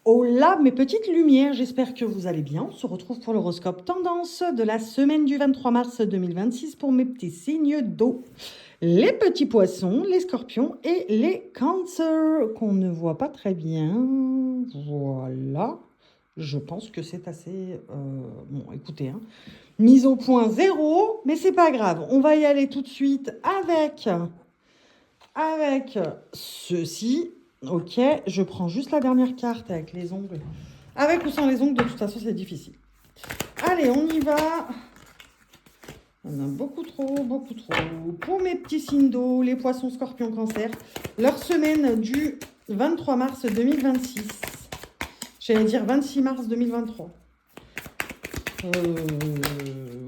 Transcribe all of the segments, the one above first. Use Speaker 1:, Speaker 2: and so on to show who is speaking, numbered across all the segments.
Speaker 1: Hola mes petites lumières, j'espère que vous allez bien. On se retrouve pour l'horoscope tendance de la semaine du 23 mars 2026 pour mes petits signes d'eau. Les petits poissons, les scorpions et les cancers qu'on ne voit pas très bien. Voilà, je pense que c'est assez... Bon, écoutez, hein. Mise au point zéro, mais c'est pas grave. On va y aller tout de suite avec ceci. Ok, je prends juste la dernière carte avec les ongles. Avec ou sans les ongles, de toute façon, c'est difficile. Allez, on y va. On a beaucoup trop, beaucoup trop. Pour mes petits signes d'eau, les poissons, scorpions, cancer, leur semaine du 23 mars 2026. J'allais dire 26 mars 2023.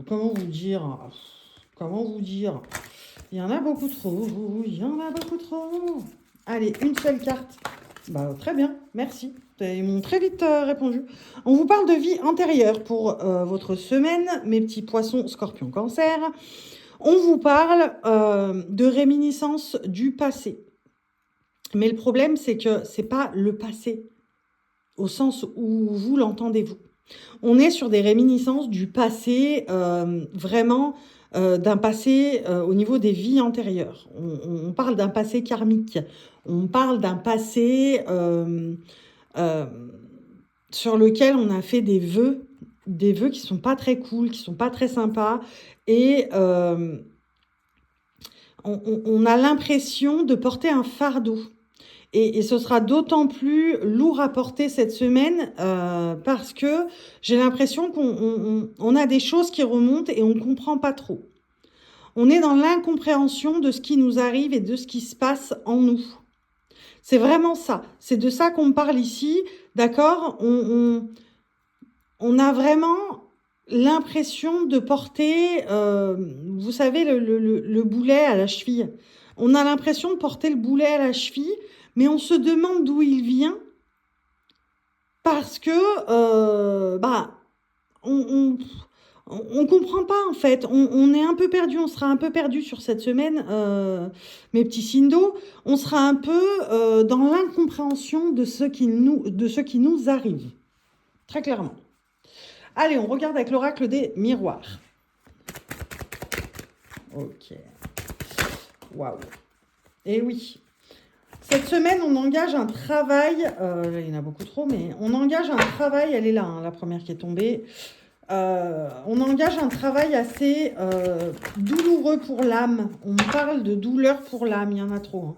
Speaker 1: Comment vous dire? Comment vous dire? Il y en a beaucoup trop. Il y en a beaucoup trop. Allez, une seule carte. Bah, très bien, merci. Ils m'ont très vite répondu. On vous parle de vie antérieure pour votre semaine, mes petits poissons, scorpions, cancer. On vous parle de réminiscence du passé. Mais le problème, c'est que c'est pas le passé au sens où vous l'entendez vous. On est sur des réminiscences du passé, vraiment d'un passé au niveau des vies antérieures. On parle d'un passé karmique. On parle d'un passé sur lequel on a fait des vœux qui sont pas très cool, qui sont pas très sympas. Et on a l'impression de porter un fardeau. Et ce sera d'autant plus lourd à porter cette semaine parce que j'ai l'impression qu'on a des choses qui remontent et on ne comprend pas trop. On est dans l'incompréhension de ce qui nous arrive et de ce qui se passe en nous. C'est vraiment ça. C'est de ça qu'on parle ici, d'accord? On a vraiment l'impression de porter, vous savez, le boulet à la cheville. On a l'impression de porter le boulet à la cheville, mais on se demande d'où il vient parce que on comprend pas en fait. On est un peu perdu, on sera un peu perdu sur cette semaine, mes petits signes d'eau. On sera un peu dans l'incompréhension de ce qui nous arrive, très clairement. Allez, on regarde avec l'oracle des miroirs. Ok. Waouh. Et oui. Cette semaine, on engage un travail. Il y en a beaucoup trop, mais on engage un travail. Elle est là, hein, la première qui est tombée. On engage un travail assez douloureux pour l'âme. On parle de douleur pour l'âme. Il y en a trop.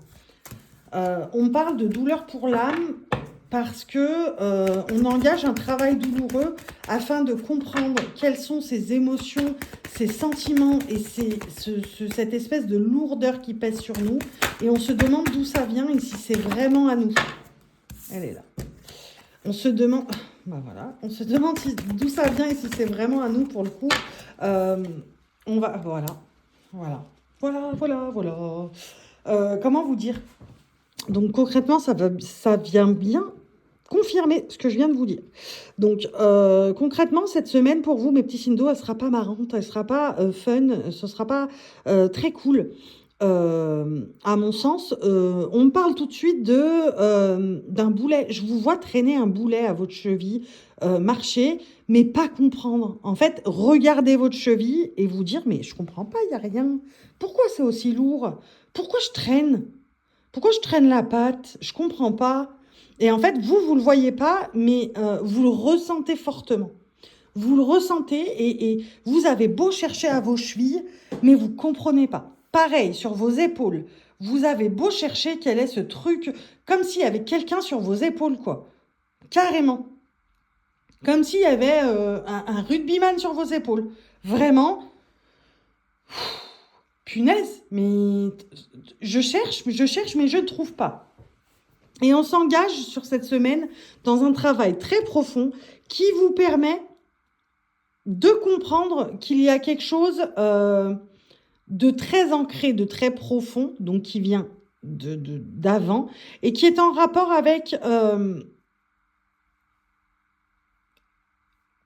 Speaker 1: Hein. On parle de douleur pour l'âme parce que on engage un travail douloureux afin de comprendre quelles sont ces émotions, ces sentiments et cette espèce de lourdeur qui pèse sur nous. Et on se demande d'où ça vient et si c'est vraiment à nous. Elle est là. On se demande... Bah voilà. On se demande d'où ça vient et si c'est vraiment à nous pour le coup. On va... Voilà. Comment vous dire? Donc concrètement, ça vient bien confirmer ce que je viens de vous dire. Donc concrètement, cette semaine pour vous, mes petits signes d'eau, elle sera pas marrante, elle sera pas fun, ce sera pas très cool. À mon sens, on me parle tout de suite d'un boulet. Je vous vois traîner un boulet à votre cheville, marcher, mais pas comprendre. En fait, regardez votre cheville et vous dire, mais je comprends pas, il n'y a rien. Pourquoi c'est aussi lourd? Pourquoi je traîne? Pourquoi je traîne la patte? Je comprends pas. Et en fait, vous le voyez pas, mais vous le ressentez fortement. Vous le ressentez et vous avez beau chercher à vos chevilles, mais vous comprenez pas. Pareil, sur vos épaules. Vous avez beau chercher quel est ce truc, comme s'il y avait quelqu'un sur vos épaules, quoi. Carrément. Comme s'il y avait un rugbyman sur vos épaules. Vraiment. Punaise, mais je cherche, mais je ne trouve pas. Et on s'engage sur cette semaine dans un travail très profond qui vous permet de comprendre qu'il y a quelque chose de très ancré, de très profond, donc qui vient d'avant, et qui est en rapport avec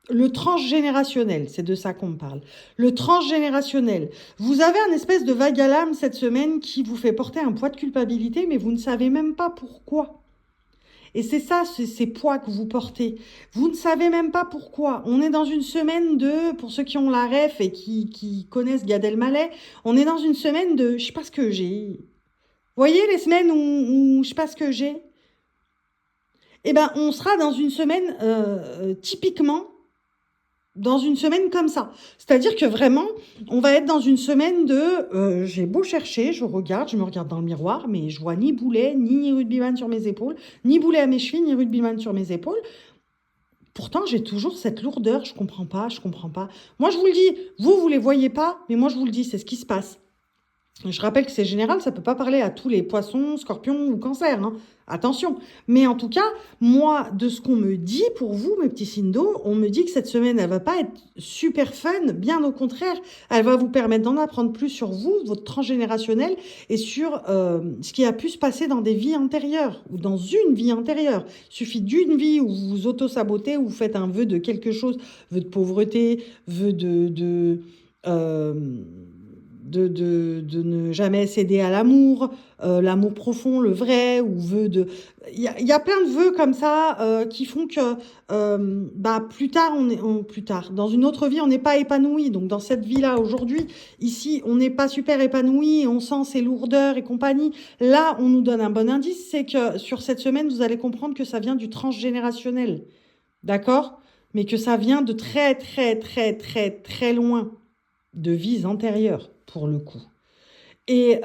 Speaker 1: le transgénérationnel, c'est de ça qu'on me parle. Le transgénérationnel. Vous avez un espèce de vague à l'âme cette semaine qui vous fait porter un poids de culpabilité, mais vous ne savez même pas pourquoi. Et c'est ça, ces poids que vous portez. Vous ne savez même pas pourquoi. On est dans une semaine de, pour ceux qui ont la ref et qui connaissent Gad Elmaleh, on est dans une semaine de, je sais pas ce que j'ai. Vous voyez les semaines où je sais pas ce que j'ai? Eh ben, on sera dans une semaine typiquement dans une semaine comme ça. C'est-à-dire que vraiment, on va être dans une semaine de j'ai beau chercher, je me regarde dans le miroir, mais je vois ni boulet, ni rugbyman sur mes épaules, ni boulet à mes chevilles, ni rugbyman sur mes épaules. Pourtant, j'ai toujours cette lourdeur, je comprends pas, je comprends pas. Moi, je vous le dis, vous les voyez pas, mais moi, je vous le dis, c'est ce qui se passe. Je rappelle que c'est général, ça ne peut pas parler à tous les poissons, scorpions ou cancers. Hein. Attention. Mais en tout cas, moi, de ce qu'on me dit pour vous, mes petits signes d'eau, on me dit que cette semaine, elle ne va pas être super fun. Bien au contraire, elle va vous permettre d'en apprendre plus sur vous, votre transgénérationnel, et sur ce qui a pu se passer dans des vies antérieures ou dans une vie antérieure. Il suffit d'une vie où vous vous auto-sabotez, où vous faites un vœu de quelque chose, vœu de pauvreté, vœu de ne jamais céder à l'amour, l'amour profond, le vrai, ou vœu de... Il y a plein de vœux comme ça qui font que plus tard, plus tard, dans une autre vie, on n'est pas épanoui. Donc dans cette vie-là, aujourd'hui, ici, on n'est pas super épanoui, on sent ses lourdeurs et compagnie. Là, on nous donne un bon indice, c'est que sur cette semaine, vous allez comprendre que ça vient du transgénérationnel. D'accord? Mais que ça vient de très, très, très, très, très loin, de vies antérieures, pour le coup. Et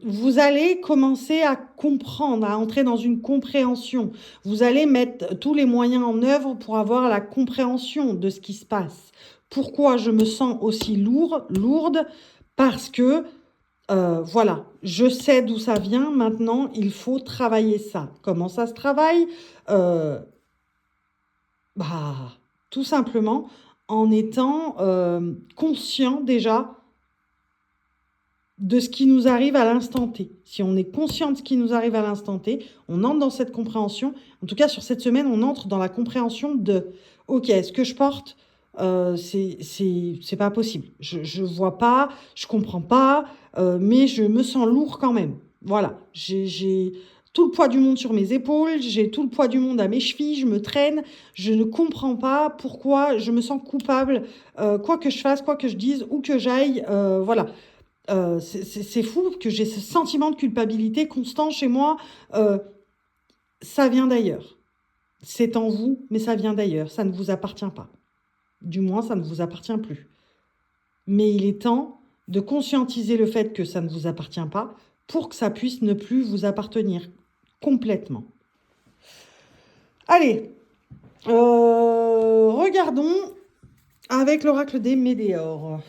Speaker 1: vous allez commencer à comprendre, à entrer dans une compréhension. Vous allez mettre tous les moyens en œuvre pour avoir la compréhension de ce qui se passe. Pourquoi je me sens aussi lourde? Parce que, voilà, je sais d'où ça vient. Maintenant, il faut travailler ça. Comment ça se travaille? Tout simplement en étant conscient déjà de ce qui nous arrive à l'instant T. Si on est conscient de ce qui nous arrive à l'instant T, on entre dans cette compréhension. En tout cas, sur cette semaine, on entre dans la compréhension de « Ok, ce que je porte, c'est pas possible. Je vois pas, je comprends pas, mais je me sens lourd quand même. » Voilà, j'ai tout le poids du monde sur mes épaules, j'ai tout le poids du monde à mes chevilles, je me traîne, je ne comprends pas pourquoi je me sens coupable, quoi que je fasse, quoi que je dise, où que j'aille, voilà. C'est fou que j'ai ce sentiment de culpabilité constant chez moi. Ça vient d'ailleurs. C'est en vous, mais ça vient d'ailleurs. Ça ne vous appartient pas. Du moins, ça ne vous appartient plus. Mais il est temps de conscientiser le fait que ça ne vous appartient pas pour que ça puisse ne plus vous appartenir complètement. Allez, regardons avec l'oracle des Médéors.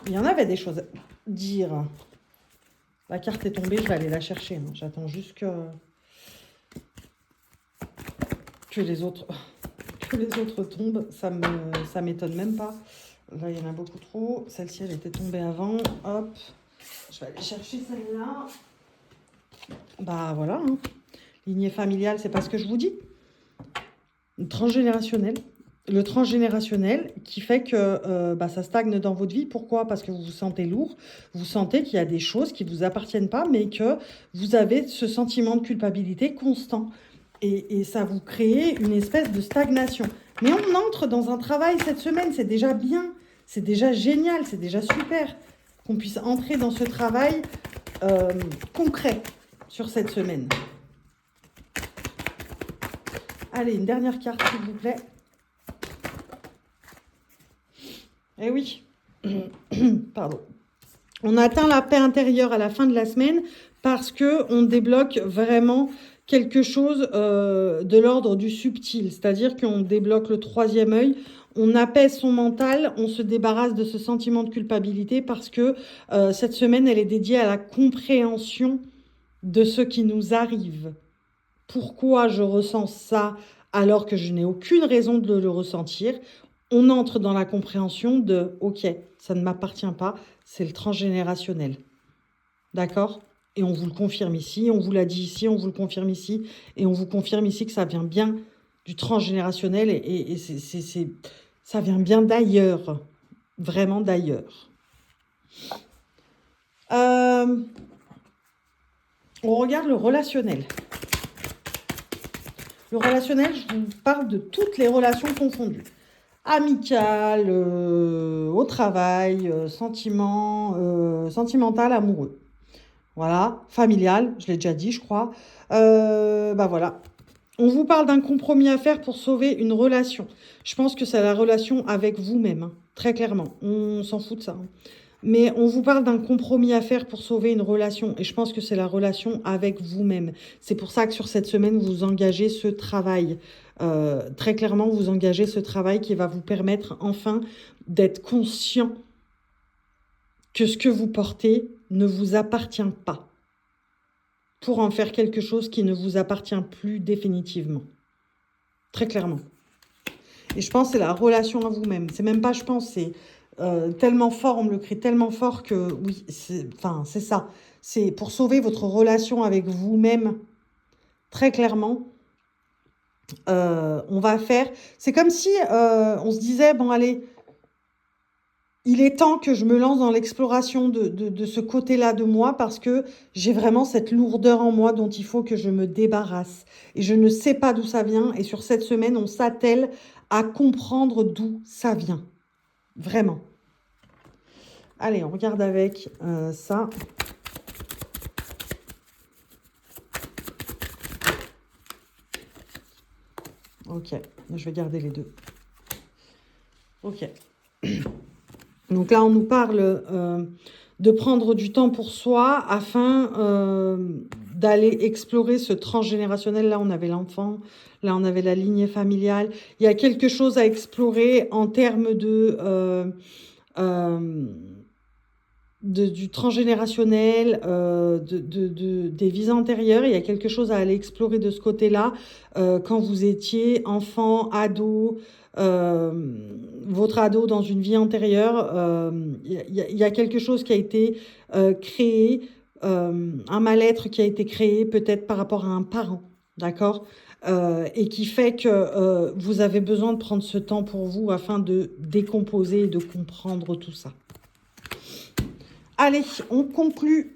Speaker 1: Il y en avait des choses à dire. La carte est tombée, je vais aller la chercher. Hein. J'attends juste que les autres tombent. Ça m'étonne même pas. Là, il y en a beaucoup trop. Celle-ci, elle était tombée avant. Hop. Je vais aller chercher celle-là. Bah voilà. Hein. Lignée familiale, c'est pas ce que je vous dis. Transgénérationnel. Le transgénérationnel qui fait que ça stagne dans votre vie. Pourquoi? Parce que vous vous sentez lourd, vous sentez qu'il y a des choses qui ne vous appartiennent pas, mais que vous avez ce sentiment de culpabilité constant. Et ça vous crée une espèce de stagnation. Mais on entre dans un travail cette semaine, c'est déjà bien, c'est déjà génial, c'est déjà super qu'on puisse entrer dans ce travail concret sur cette semaine. Allez, une dernière carte, s'il vous plaît. Eh oui, pardon. On atteint la paix intérieure à la fin de la semaine parce qu'on débloque vraiment quelque chose de l'ordre du subtil. C'est-à-dire qu'on débloque le 3e œil, on apaise son mental, on se débarrasse de ce sentiment de culpabilité parce que cette semaine, elle est dédiée à la compréhension de ce qui nous arrive. Pourquoi je ressens ça alors que je n'ai aucune raison de le ressentir? On entre dans la compréhension de « Ok, ça ne m'appartient pas, c'est le transgénérationnel. » D'accord? Et on vous le confirme ici, on vous l'a dit ici, on vous le confirme ici, et on vous confirme ici que ça vient bien du transgénérationnel, et ça vient bien d'ailleurs, vraiment d'ailleurs. On regarde le relationnel. Le relationnel, je vous parle de toutes les relations confondues. Amicales, au travail, sentimental, amoureux. Voilà, familial, je l'ai déjà dit, je crois. Bah voilà. On vous parle d'un compromis à faire pour sauver une relation. Je pense que c'est la relation avec vous-même, hein, très clairement. On s'en fout de ça, hein. Mais on vous parle d'un compromis à faire pour sauver une relation. Et je pense que c'est la relation avec vous-même. C'est pour ça que sur cette semaine, vous engagez ce travail. Très clairement, vous engagez ce travail qui va vous permettre enfin d'être conscient que ce que vous portez ne vous appartient pas, pour en faire quelque chose qui ne vous appartient plus définitivement. Très clairement. Et je pense que c'est la relation à vous-même. C'est même pas, je pense, c'est tellement fort, on me le crie tellement fort que, oui, c'est ça. C'est pour sauver votre relation avec vous-même, très clairement. On va faire... C'est comme si on se disait, bon, allez, il est temps que je me lance dans l'exploration de ce côté-là de moi parce que j'ai vraiment cette lourdeur en moi dont il faut que je me débarrasse. Et je ne sais pas d'où ça vient. Et sur cette semaine, on s'attelle à comprendre d'où ça vient. Vraiment. Allez, on regarde avec ça. Ok, je vais garder les deux. Ok. Donc là, on nous parle de prendre du temps pour soi afin d'aller explorer ce transgénérationnel. Là, on avait l'enfant, là, on avait la lignée familiale. Il y a quelque chose à explorer en termes du transgénérationnel, des vies antérieures. Il y a quelque chose à aller explorer de ce côté-là quand vous étiez enfant, ado, votre ado dans une vie antérieure. Il y a quelque chose qui a été créé, un mal-être qui a été créé peut-être par rapport à un parent, d'accord, et qui fait que vous avez besoin de prendre ce temps pour vous afin de décomposer et de comprendre tout ça. Allez, on conclut.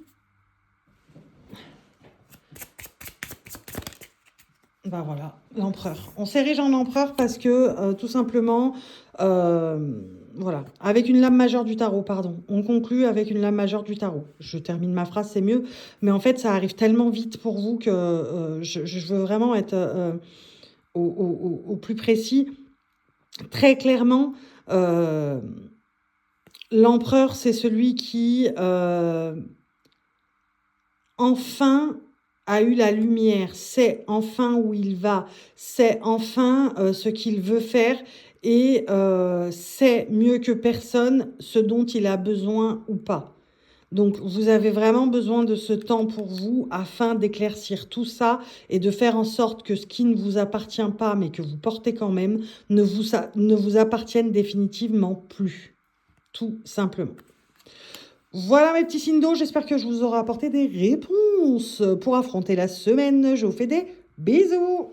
Speaker 1: Ben voilà, l'empereur. On s'érige en empereur parce que, tout simplement, voilà, avec une lame majeure du tarot, pardon. On conclut avec une lame majeure du tarot. Je termine ma phrase, c'est mieux. Mais en fait, ça arrive tellement vite pour vous que je veux vraiment être au plus précis. Très clairement, l'empereur, c'est celui qui... enfin a eu la lumière, sait enfin où il va, sait enfin ce qu'il veut faire et sait mieux que personne ce dont il a besoin ou pas. Donc, vous avez vraiment besoin de ce temps pour vous afin d'éclaircir tout ça et de faire en sorte que ce qui ne vous appartient pas, mais que vous portez quand même, ne vous appartienne définitivement plus. Tout simplement. Voilà mes petits signes d'eau, j'espère que je vous aurai apporté des réponses pour affronter la semaine. Je vous fais des bisous.